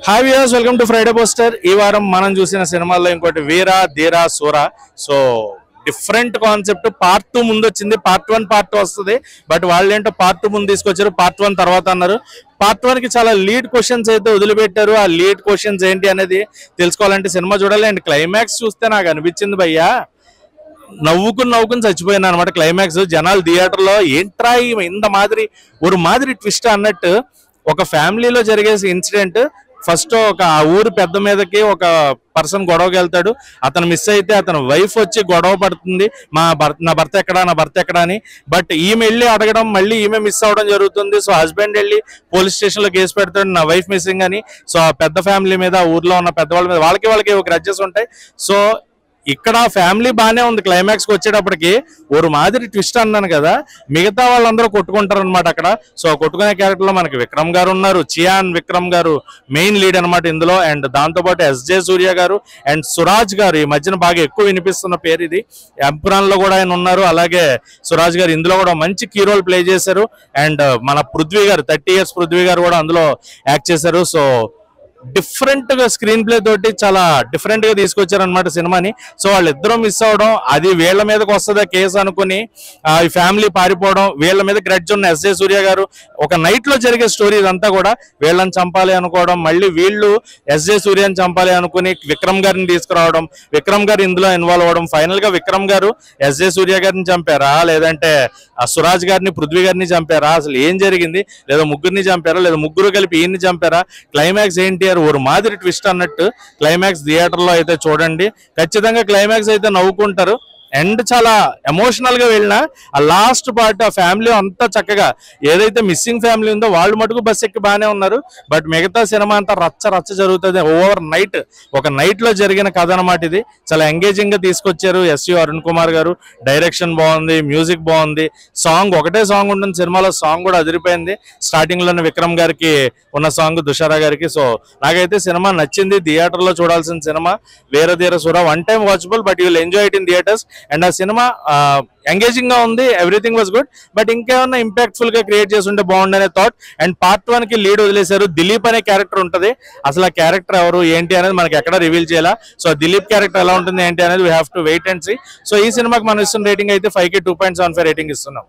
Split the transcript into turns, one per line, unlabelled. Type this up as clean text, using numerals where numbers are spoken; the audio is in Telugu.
Hi viewers, welcome to Friday poster. ఈ వారం మనం చూసిన సినిమాల్లో ఇంకోటి వీర ధీర సూర. So different concept. పార్ట్ 2 ముందు వచ్చింది, పార్ట్ 1 పార్ట్ 2 వస్తుంది. బట్ వాళ్ళు ఏంటో పార్ట్ 2 ముందు తీసుకొచ్చారు, పార్ట్ 1 తర్వాత అన్నారు. పార్ట్ 1 కి చాలా లీడ్ క్వశ్చన్స్ అయితే వదిలిపెట్టారు. ఆ లీడ్ క్వశ్చన్స్ ఏంటి అనేది తెలుసుకోవాలంటే సినిమా చూడాలి. అండ్ క్లైమాక్స్ చూస్తే నాకు అనిపించింది భయ్యా, నవ్వుకుని చచ్చిపోయినా అనమాట. క్లైమాక్స్ జనాలు థియేటర్లో ఏంట్రా ఇంత మాదిరి ఒక మాదిరి ట్విస్ట్ అన్నట్టు. ఒక ఫ్యామిలీలో జరిగే ఇన్సిడెంట్, ఫస్ట్ ఒక ఆ ఊరు పెద్ద మీదకి ఒక పర్సన్ గొడవకి వెళ్తాడు. అతను మిస్ అయితే అతని వైఫ్ వచ్చి గొడవ పడుతుంది, నా భర్త ఎక్కడా అని. బట్ ఈమె వెళ్ళి అడగడం, మళ్ళీ ఈమె మిస్ అవడం జరుగుతుంది. సో హస్బెండ్ వెళ్ళి పోలీస్ స్టేషన్ లో కేసు పెడతాడు, నా వైఫ్ మిస్సింగ్ అని. సో ఆ పెద్ద ఫ్యామిలీ మీద, ఊర్లో ఉన్న పెద్దవాళ్ళ మీద వాళ్ళకి ఒక గ్రడ్జెస్ ఉంటాయి. సో ఇక్కడ ఫ్యామిలీ బాగానే ఉంది. క్లైమాక్స్ కి వచ్చేటప్పటికి ఒక మాదిరి ట్విస్ట్ అన్నాను కదా, మిగతా వాళ్ళందరూ కొట్టుకుంటారు అనమాట అక్కడ. సో కొట్టుకునే క్యారెక్టర్ లో మనకి విక్రమ్ గారు ఉన్నారు, చియాన్ విక్రమ్ గారు మెయిన్ లీడ్ అనమాట ఇందులో. అండ్ దాంతో పాటు ఎస్జే సూర్య గారు అండ్ సురాజ్ గారు, ఈ మధ్యన బాగా ఎక్కువ వినిపిస్తున్న పేరు ఇది. ఎంపురాన్ లో కూడా ఆయన ఉన్నారు. అలాగే సురాజ్ గారు ఇందులో కూడా మంచి కీ రోల్ ప్లే చేశారు. అండ్ మన పృథ్వీ గారు, 30 years పృథ్వీ గారు కూడా అందులో యాక్ట్ చేశారు. సో డిఫరెంట్ గా స్క్రీన్ ప్లే తోటి చాలా డిఫరెంట్ గా తీసుకొచ్చారు అనమాట సినిమాని. సో వాళ్ళిద్దరూ మిస్ అవడం, అది వీళ్ళ మీదకి వస్తుందా కేసు అనుకుని ఈ ఫ్యామిలీ పారిపోవడం, వీళ్ళ మీద గ్రడ్జ్ ఉన్న ఎస్జే సూర్య గారు ఒక నైట్ లో జరిగే స్టోరీ ఇదంతా కూడా. వీళ్ళని చంపాలి అనుకోవడం, మళ్ళీ వీళ్ళు ఎస్జే సూర్యని చంపాలి అనుకుని విక్రమ్ గారిని తీసుకురావడం, విక్రమ్ గారు ఇందులో ఇన్వాల్వ్ అవడం. ఫైనల్ గా విక్రమ్ గారు ఎస్జే సూర్య గారిని చంపారా, లేదంటే సురాజ్ గారిని పృథ్వీ గారిని చంపారా, అసలు ఏం జరిగింది, లేదా ముగ్గురిని చంపారా, లేదా ముగ్గురు కలిపి ఈయన్ని చంపారా, క్లైమాక్స్ ఏంటి ఒక మాదిరి ట్విస్ట్ అన్నట్టు. క్లైమాక్స్ థియేటర్ లో అయితే చూడండి, ఖచ్చితంగా క్లైమాక్స్ అయితే నవ్వుకుంటారు. అండ్ చాలా ఎమోషనల్ గా వెళ్ళిన ఆ లాస్ట్ పార్ట్, ఆ ఫ్యామిలీ అంతా చక్కగా, ఏదైతే మిస్సింగ్ ఫ్యామిలీ ఉందో వాళ్ళు మటుకు బస్ ఎక్కి బాగానే ఉన్నారు. బట్ మిగతా సినిమా అంతా రచ్చ జరుగుతుంది. ఓవర్ నైట్, ఒక నైట్ లో జరిగిన కథ అనమాట ఇది. చాలా ఎంగేజింగ్ గా తీసుకొచ్చారు. ఎస్యు అరుణ్ కుమార్ గారు డైరెక్షన్ బాగుంది, మ్యూజిక్ బాగుంది. ఒకటే సాంగ్ ఉంటుంది సినిమాలో, సాంగ్ కూడా అదిరిపోయింది. స్టార్టింగ్ లోనే విక్రమ్ గారికి ఉన్న సాంగ్, దుషారా గారికి. సో నాకైతే సినిమా నచ్చింది. థియేటర్ లో చూడాల్సిన cinema Veera Dheera Sura. 1 time watchable, but you will enjoy it in theatres. And ఆ సినిమా ఎంగేజింగ్ గా ఉంది, ఎవ్రీథింగ్ వాజ్ గుడ్. బట్ ఇంకేమన్నా ఇంపాక్ట్ఫుల్ గా క్రియేట్ చేసి ఉంటే బాగుండనే థాట్. అండ్ పార్ట్ 1 కి లీడ్ వదిలేశారు. దిలీప్ అనే క్యారెక్టర్ ఉంటది, అసలు ఆ క్యారెక్టర్ ఎవరు ఏంటి అనేది మనకి ఎక్కడ రివీల్ చేయాలా. సో దిలీప్ క్యారెక్టర్ ఎలా ఉంటుంది ఏంటి అనేది we have to wait and see. So ఈ సినిమాకి మనం ఇస్తున్న రేటింగ్ అయితే 5కి 2.75 రేటింగ్ ఇస్తున్నాం.